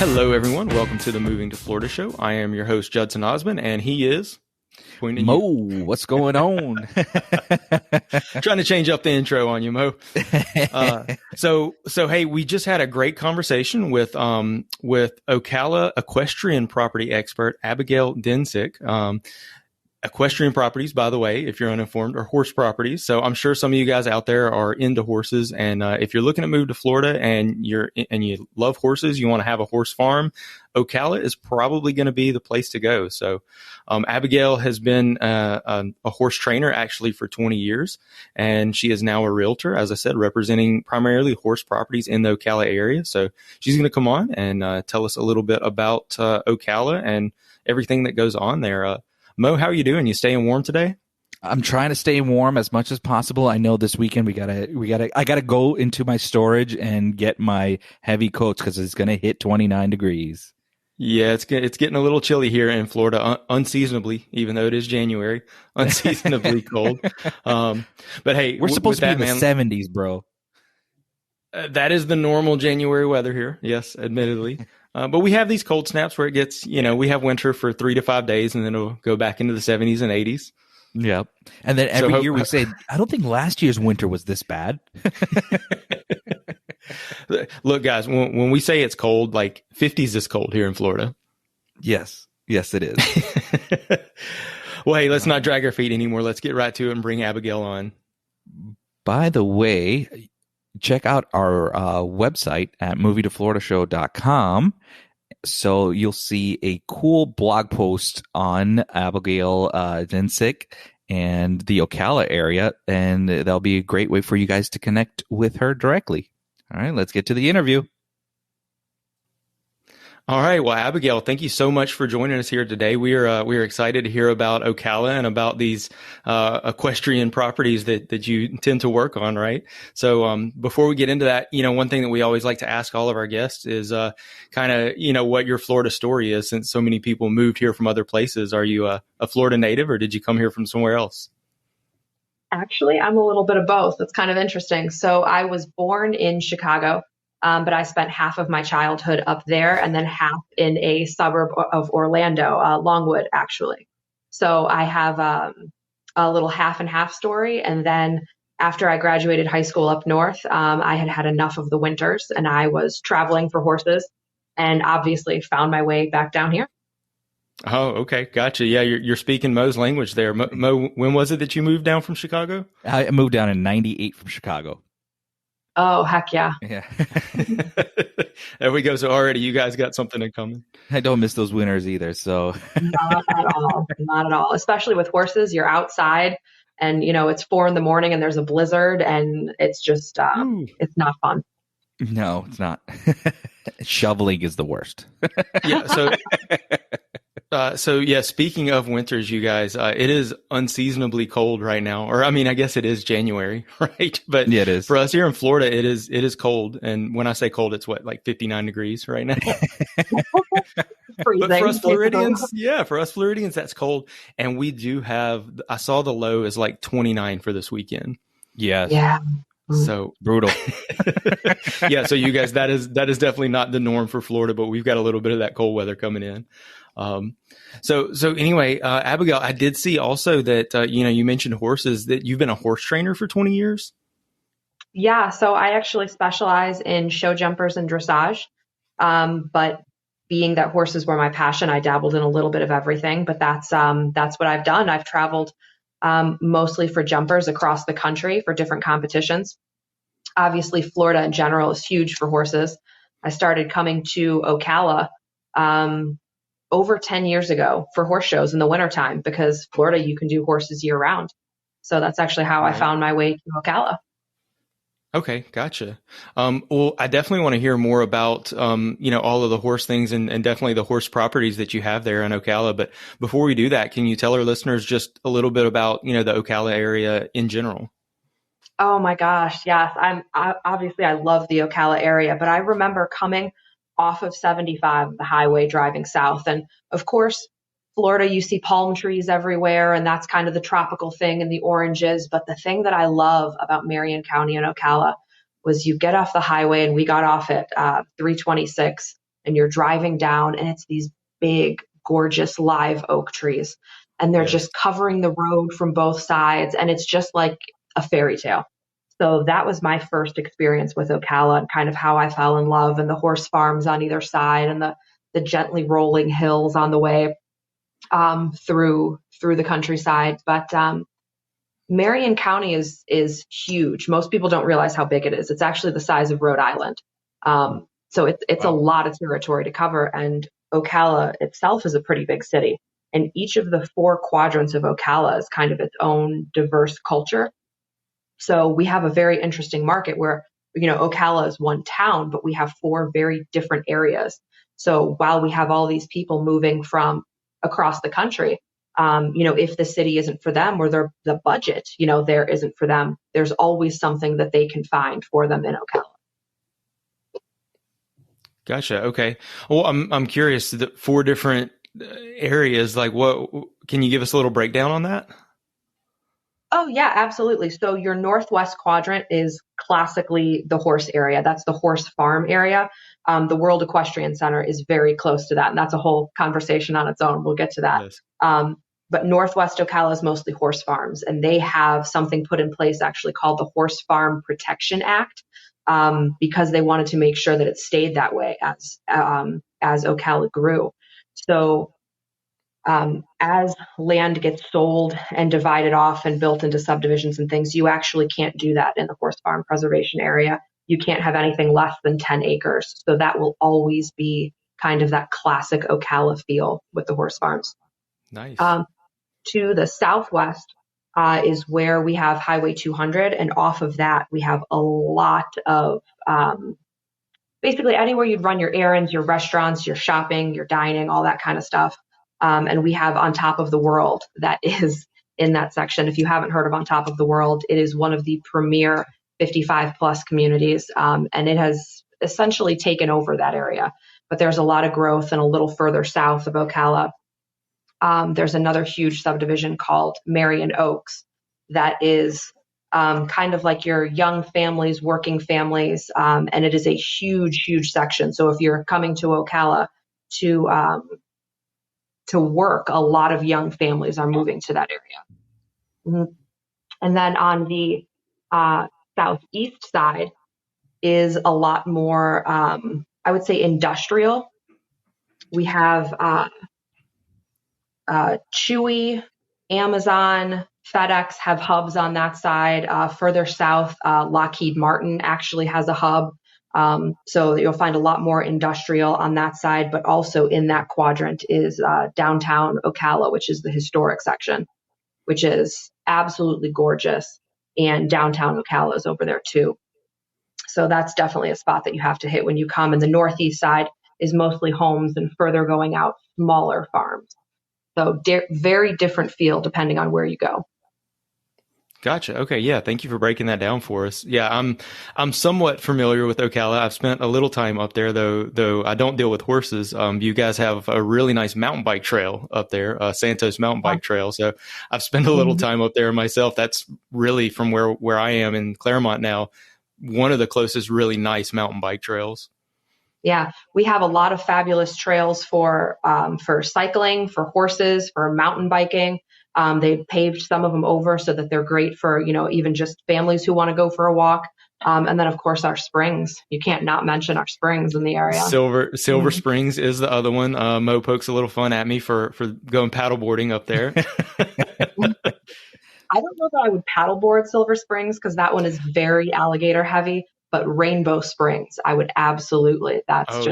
Hello, everyone. Welcome to the Moving to Florida show. I am your host, Judson Osmond, and he is... Mo, what's going on? Trying to change up the intro on you, Mo. So hey, we just had a great conversation with Ocala equestrian property expert Abigail Dinsick. Equestrian properties, by the way, if you're uninformed, are horse properties. So I'm sure some of you guys out there are into horses, and if you're looking to move to Florida and you love horses, you want to have a horse farm, Ocala is probably going to be the place to go. So Abigail has been a horse trainer actually for 20 years, and she is now a realtor, as I said, representing primarily horse properties in the Ocala area. So she's going to come on and tell us a little bit about Ocala and everything that goes on there. Mo, how are you doing? You staying warm today? I'm trying to stay warm as much as possible. I know this weekend I gotta go into my storage and get my heavy coats because it's gonna hit 29 degrees. Yeah, it's getting a little chilly here in Florida, unseasonably, even though it is January, unseasonably cold. But hey, we're supposed to be in the 70s, bro. That is the normal January weather here. Yes, admittedly. But we have these cold snaps where it gets, we have winter for 3 to 5 days and then it'll go back into the 70s and 80s. Yep. And then every year we say, I don't think last year's winter was this bad. Look, guys, when we say it's cold, like 50s is cold here in Florida. Yes. Yes, it is. Well, hey, let's not drag our feet anymore. Let's get right to it and bring Abigail on. By the way, check out our website at movietofloridashow.com. So you'll see a cool blog post on Abigail Dinsick and the Ocala area, and that'll be a great way for you guys to connect with her directly. All right, let's get to the interview. All right. Well, Abigail, thank you so much for joining us here today. We are excited to hear about Ocala and about these equestrian properties that you tend to work on, right? So before we get into that, one thing that we always like to ask all of our guests is kind of, what your Florida story is, since so many people moved here from other places. Are you a Florida native, or did you come here from somewhere else? Actually, I'm a little bit of both. It's kind of interesting. So I was born in Chicago. But I spent half of my childhood up there and then half in a suburb of Orlando, Longwood, actually. So I have a little half and half story. And then after I graduated high school up north, I had enough of the winters and I was traveling for horses and obviously found my way back down here. Oh, okay. Gotcha. Yeah, you're speaking Mo's language there. Mo, when was it that you moved down from Chicago? I moved down in 98 from Chicago. Oh, heck yeah. Yeah. There we go. So already you guys got something in common. I don't miss those winters either. So not at all. Not at all. Especially with horses, you're outside and, it's 4 a.m. and there's a blizzard and it's just, it's not fun. No, it's not. Shoveling is the worst. Yeah. So yeah, speaking of winters, you guys, it is unseasonably cold right now. Or, I guess it is January, right? But yeah, it is. For us here in Florida, it is cold. And when I say cold, it's like 59 degrees right now. But for us Floridians, that's cold. And we do I saw the low is like 29 for this weekend. Yes. Yeah. So brutal. Yeah. So you guys, that is definitely not the norm for Florida, but we've got a little bit of that cold weather coming in. So anyway, Abigail, I did see also that, you mentioned horses, that you've been a horse trainer for 20 years. Yeah. So I actually specialize in show jumpers and dressage. But being that horses were my passion, I dabbled in a little bit of everything, but that's what I've done. I've traveled, mostly for jumpers across the country for different competitions. Obviously, Florida in general is huge for horses. I started coming to Ocala, over 10 years ago for horse shows in the wintertime, because Florida, you can do horses year round. So that's actually how I found my way to Ocala. Okay. Gotcha. Well, I definitely want to hear more about, all of the horse things and definitely the horse properties that you have there in Ocala. But before we do that, can you tell our listeners just a little bit about, the Ocala area in general? Oh my gosh. Yes. Obviously I love the Ocala area, but I remember coming off of 75, the highway, driving south. And of course, Florida, you see palm trees everywhere, and that's kind of the tropical thing and the oranges. But the thing that I love about Marion County and Ocala was you get off the highway, and we got off at 326, and you're driving down, and it's these big, gorgeous live oak trees, and they're just covering the road from both sides, and it's just like a fairy tale. So that was my first experience with Ocala, and kind of how I fell in love, and the horse farms on either side, and the gently rolling hills on the way through the countryside. But Marion County is huge. Most people don't realize how big it is. It's actually the size of Rhode Island. So it's a lot of territory to cover. And Ocala itself is a pretty big city. And each of the 4 quadrants of Ocala is kind of its own diverse culture. So we have a very interesting market where, Ocala is one town, but we have 4 very different areas. So while we have all these people moving from across the country, if the city isn't for them, or the budget, there isn't for them, there's always something that they can find for them in Ocala. Gotcha. Okay. Well, I'm curious, the 4 different areas, like what, can you give us a little breakdown on that? Oh, yeah, absolutely. So your northwest quadrant is classically the horse area. That's the horse farm area. The World Equestrian Center is very close to that, and that's a whole conversation on its own. We'll get to that. Yes. But Northwest Ocala is mostly horse farms, and they have something put in place actually called the Horse Farm Protection Act, because they wanted to make sure that it stayed that way as Ocala grew. So as land gets sold and divided off and built into subdivisions and things, you actually can't do that in the horse farm preservation area. You can't have anything less than 10 acres. So that will always be kind of that classic Ocala feel with the horse farms. Nice. To the southwest is where we have Highway 200. And off of that, we have a lot of basically anywhere you'd run your errands, your restaurants, your shopping, your dining, all that kind of stuff. And we have On Top of the World that is in that section. If you haven't heard of On Top of the World, it is one of the premier 55 plus communities. And it has essentially taken over that area. But there's a lot of growth, and a little further south of Ocala, there's another huge subdivision called Marion Oaks that is kind of like your young families, working families. And it is a huge, huge section. So if you're coming to Ocala to work, a lot of young families are moving to that area. Mm-hmm. And then on the southeast side is a lot more, I would say, industrial. We have Chewy, Amazon, FedEx have hubs on that side. Further south, Lockheed Martin actually has a hub. So you'll find a lot more industrial on that side, but also in that quadrant is downtown Ocala, which is the historic section, which is absolutely gorgeous. And downtown Ocala is over there too. So that's definitely a spot that you have to hit when you come. And the northeast side is mostly homes, and further going out, smaller farms. So very different feel depending on where you go. Gotcha. Okay. Yeah. Thank you for breaking that down for us. Yeah. I'm somewhat familiar with Ocala. I've spent a little time up there, though I don't deal with horses. You guys have a really nice mountain bike trail up there, Santos mountain bike trail. So I've spent a little time up there myself. That's really from where I am in Claremont now, one of the closest really nice mountain bike trails. Yeah, we have a lot of fabulous trails for cycling, for horses, for mountain biking. They've paved some of them over so that they're great for, even just families who want to go for a walk. And then, of course, our springs. You can't not mention our springs in the area. Silver Springs is the other one. Mo pokes a little fun at me for going paddleboarding up there. I don't know that I would paddleboard Silver Springs because that one is very alligator heavy. But Rainbow Springs, I would absolutely. That's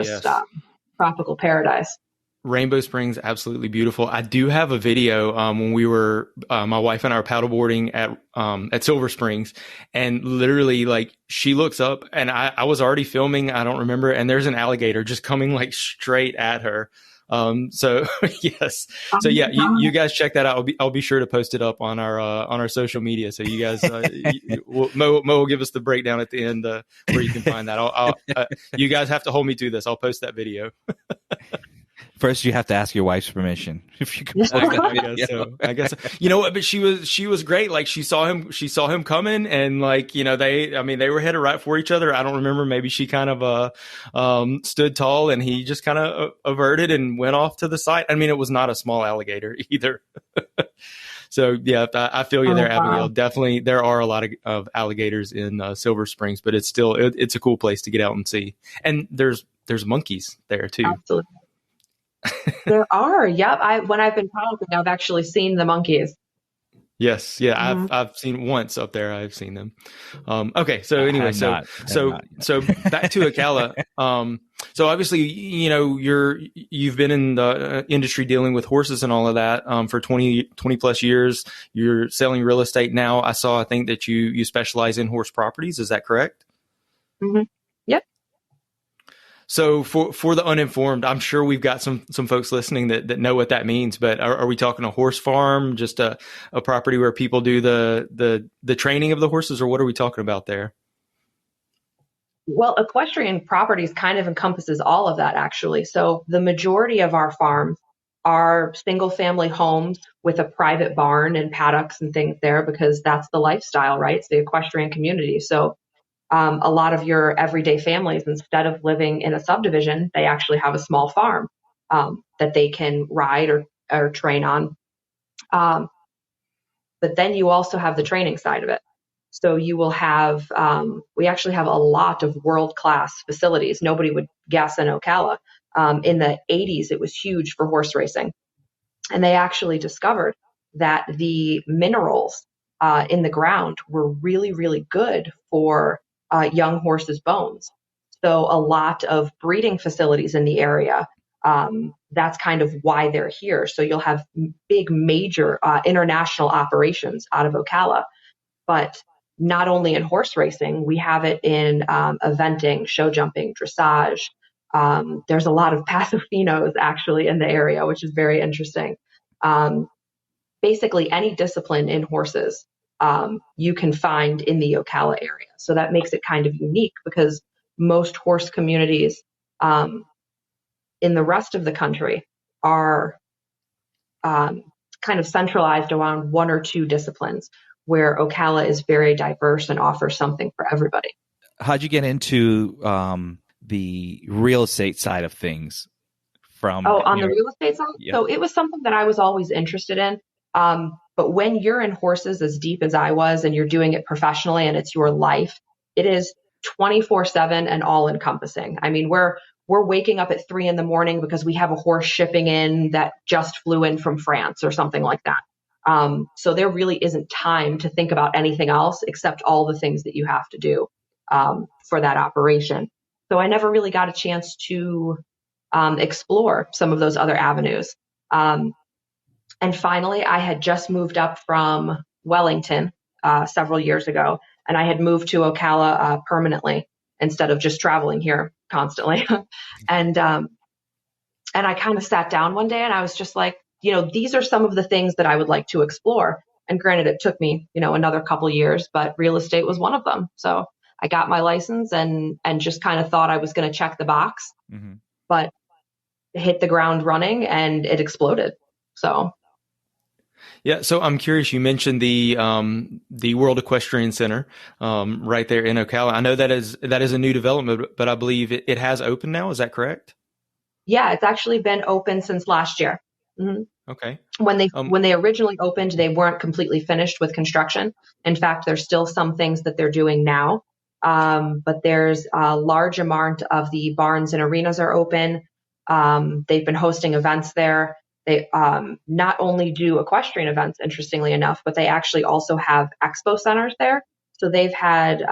tropical paradise. Rainbow Springs, absolutely beautiful. I do have a video when we were my wife and I were paddleboarding at Silver Springs, and literally, like, she looks up, and I was already filming. I don't remember, and there's an alligator just coming like straight at her. So yes. So yeah, you guys check that out. I'll be sure to post it up on our social media. So you guys, Mo will give us the breakdown at the end, where you can find that. You guys have to hold me to this. I'll post that video. First, you have to ask your wife's permission if you can. I guess so. I guess so. You know what? But she was great. Like she saw him coming, and like they were headed right for each other. I don't remember. Maybe she kind of stood tall, and he just kind of averted and went off to the side. I mean, it was not a small alligator either. So yeah, I feel you there, Abigail. Definitely, there are a lot of alligators in Silver Springs, but it's a cool place to get out and see. And there's monkeys there too. Absolutely. There are. Yep. When I've been traveling, I've actually seen the monkeys. Yes. Yeah. Mm-hmm. I've seen once up there. I've seen them. Okay. So anyway, so back to Ocala. So obviously, you've been in the industry dealing with horses and all of that, for 20 plus years. You're selling real estate now. I think that you specialize in horse properties. Is that correct? Mm-hmm. Yep. So for the uninformed, I'm sure we've got some folks listening that know what that means, but are we talking a horse farm, just a property where people do the training of the horses, or what are we talking about there? Well, equestrian properties kind of encompasses all of that, actually. So the majority of our farms are single family homes with a private barn and paddocks and things there, because that's the lifestyle, right? It's the equestrian community. So a lot of your everyday families, instead of living in a subdivision, they actually have a small farm that they can ride or train on. But then you also have the training side of it. So you will have, we actually have a lot of world-class facilities. Nobody would guess in Ocala. In the 80s, it was huge for horse racing. And they actually discovered that the minerals in the ground were really, really good for young horses' bones. So a lot of breeding facilities in the area, that's kind of why they're here. So you'll have big, major international operations out of Ocala. But not only in horse racing, we have it in eventing, show jumping, dressage. There's a lot of pasafinos actually in the area, which is very interesting. Basically, any discipline in horses you can find in the Ocala area. So that makes it kind of unique, because most horse communities in the rest of the country are kind of centralized around one or two disciplines, where Ocala is very diverse and offers something for everybody. How'd you get into the real estate side of things? The real estate side? Yeah. So it was something that I was always interested in. But when you're in horses as deep as I was, and you're doing it professionally and it's your life, it is 24/7 and all encompassing. I mean, we're waking up at 3 a.m. because we have a horse shipping in that just flew in from France or something like that. So there really isn't time to think about anything else except all the things that you have to do for that operation. So I never really got a chance to explore some of those other avenues. And finally, I had just moved up from Wellington several years ago, and I had moved to Ocala permanently instead of just traveling here constantly. And I kind of sat down one day and I was just like, these are some of the things that I would like to explore. And granted, it took me, another couple of years, but real estate was one of them. So I got my license and just kind of thought I was going to check the box, but hit the ground running and it exploded. So. Yeah, so I'm curious. You mentioned the World Equestrian Center right there in Ocala. I know that is a new development, but I believe it has opened now. Is that correct? Yeah, it's actually been open since last year. Mm-hmm. Okay. When they originally opened, they weren't completely finished with construction. In fact, there's still some things that they're doing now, but there's a large amount of the barns and arenas are open. They've been hosting events there. They not only do equestrian events, interestingly enough, but they actually also have expo centers there. So they've had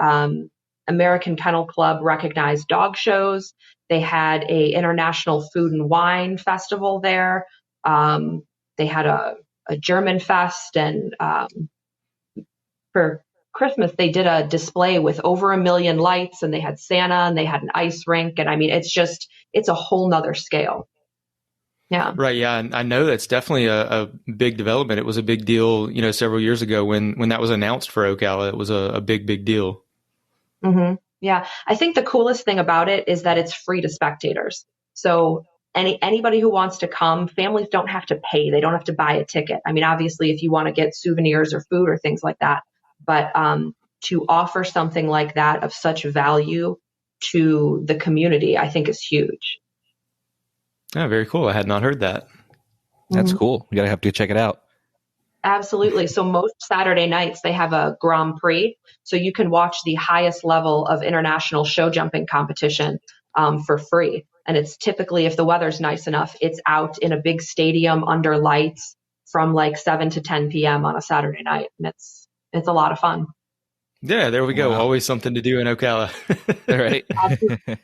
American Kennel Club recognized dog shows. They had a international food and wine festival there. They had a German fest, and for Christmas they did a display with over 1 million lights, and they had Santa, and they had an ice rink, and I mean it's a whole nother scale. Yeah. Right. Yeah. And I know that's definitely a big development. It was a big deal, several years ago when that was announced for Ocala. It was a big deal. Mm-hmm. Yeah. I think the coolest thing about it is that it's free to spectators. So anybody who wants to come, families don't have to pay. They don't have to buy a ticket. I mean, obviously, if you want to get souvenirs or food or things like that, but to offer something like that of such value to the community, I think is huge. Oh, very cool. I had not heard that. That's cool. You gotta have to check it out. Absolutely. So most Saturday nights they have a Grand Prix, so you can watch the highest level of international show jumping competition for free. And it's typically, if the weather's nice enough, it's out in a big stadium under lights from like 7 to 10 p.m. on a Saturday night, and it's a lot of fun. Yeah, there we go. Wow. Always something to do in Ocala. Right. And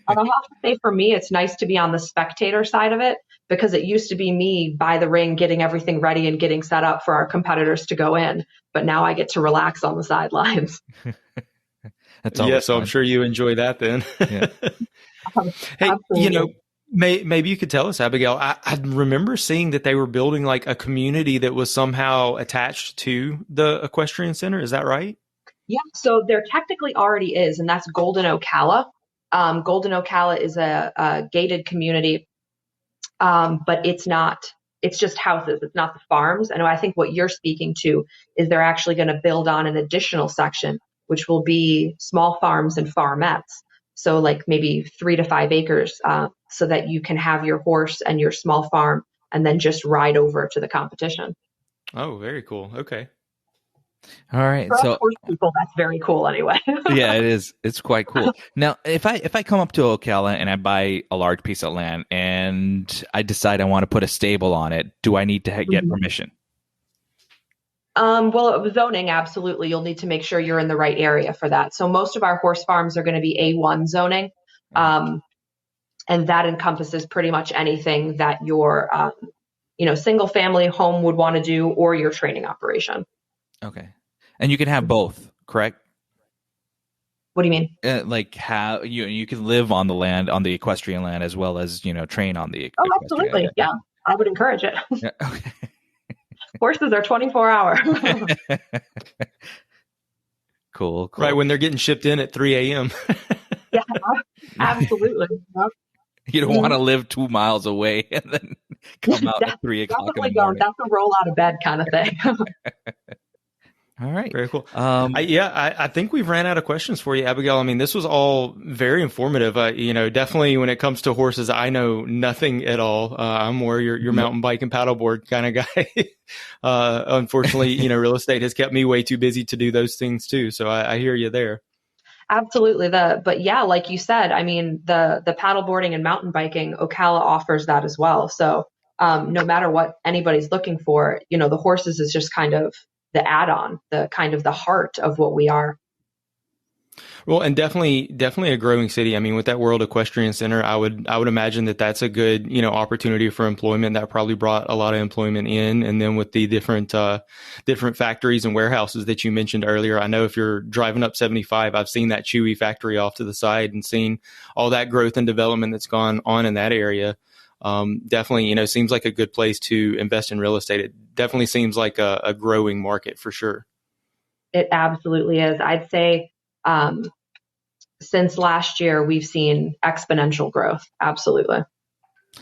I have to say, for me, it's nice to be on the spectator side of it, because it used to be me by the ring getting everything ready and getting set up for our competitors to go in. But now I get to relax on the sidelines. That's yeah, so fun. I'm sure you enjoy that then. Yeah. Hey, absolutely. Maybe you could tell us, Abigail, I remember seeing that they were building like a community that was somehow attached to the Equestrian Center. Is that right? Yeah, so there technically already is, and that's Golden Ocala. Golden Ocala is a gated community, but it's just houses. It's not the farms. And I think what you're speaking to is they're actually going to build on an additional section, which will be small farms and farmettes. So like maybe 3 to 5 acres, so that you can have your horse and your small farm and then just ride over to the competition. Oh, very cool. Okay. All right. For us horse people, that's very cool anyway. Yeah, it is. It's quite cool. Now, if I come up to Ocala and I buy a large piece of land and I decide I want to put a stable on it, do I need to get permission? Well, zoning, absolutely. You'll need to make sure you're in the right area for that. So most of our horse farms are going to be A1 zoning. And that encompasses pretty much anything that your, single family home would want to do, or your training operation. Okay. And you can have both, correct? What do you mean? Like how you can live on the land, on the equestrian land, as well as, train on the equestrian absolutely. Land. Yeah. I would encourage it. Yeah, okay. Horses are 24 hour. Cool. Right, when they're getting shipped in at 3 a.m. Yeah, absolutely. Yep. You don't want to live 2 miles away and then come out at 3 o'clock in the morning. That's a roll out of bed kind of thing. All right. Very cool. I think we've ran out of questions for you, Abigail. I mean, this was all very informative. Definitely when it comes to horses, I know nothing at all. I'm more your mountain bike and paddleboard kind of guy. Unfortunately, real estate has kept me way too busy to do those things too. So I hear you there. Absolutely. But yeah, like you said, I mean, the paddleboarding and mountain biking, Ocala offers that as well. So no matter what anybody's looking for, the horses is just kind of the add-on, the kind of the heart of what we are. Well, and definitely a growing city. I mean, with that World Equestrian Center, I would imagine that that's a good, opportunity for employment. That probably brought a lot of employment in. And then with the different factories and warehouses that you mentioned earlier, I know if you're driving up 75, I've seen that Chewy factory off to the side and seen all that growth and development that's gone on in that area. Definitely, seems like a good place to invest in real estate. It definitely seems like a growing market for sure. It absolutely is. I'd say, since last year, we've seen exponential growth. Absolutely.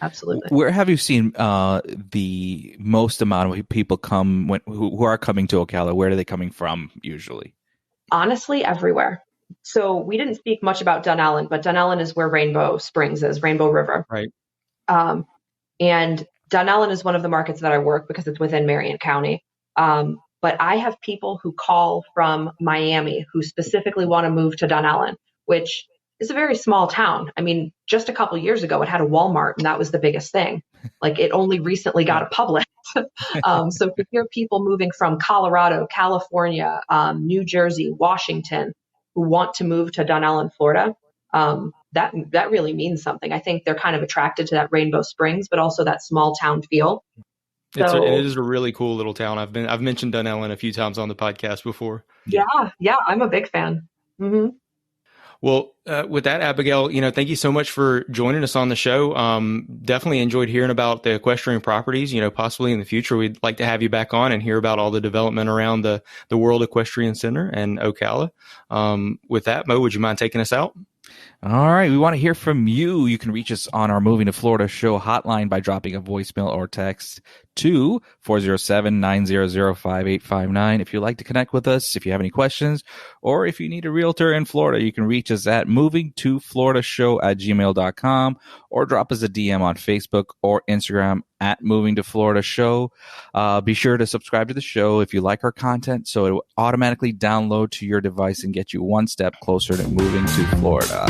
Absolutely. Where have you seen the most amount of people come who are coming to Ocala? Where are they coming from usually? Honestly, everywhere. So we didn't speak much about Dunnellon, but Dunnellon is where Rainbow Springs is, Rainbow River. Right. And Dunnellon is one of the markets that I work because it's within Marion County. But I have people who call from Miami who specifically want to move to Dunnellon, which is a very small town. I mean, just a couple of years ago, it had a Walmart, and that was the biggest thing. Like, it only recently got a Publix. So to hear people moving from Colorado, California, New Jersey, Washington, who want to move to Dunnellon, Florida, that really means something. I think they're kind of attracted to that Rainbow Springs, but also that small town feel. It is a really cool little town. I've mentioned Dunnellon a few times on the podcast before. Yeah, I'm a big fan. Mm-hmm. Well, with that, Abigail, thank you so much for joining us on the show. Definitely enjoyed hearing about the equestrian properties. Possibly in the future, we'd like to have you back on and hear about all the development around the World Equestrian Center and Ocala. With that, Mo, would you mind taking us out? All right. We want to hear from you. You can reach us on our Moving to Florida show hotline by dropping a voicemail or text to 407-900-5859. If you'd like to connect with us, if you have any questions, or if you need a realtor in Florida, you can reach us at movingtofloridashow@gmail.com or drop us a DM on Facebook or Instagram at Moving to Florida Show. Be sure to subscribe to the show if you like our content, so it will automatically download to your device and get you one step closer to moving to Florida.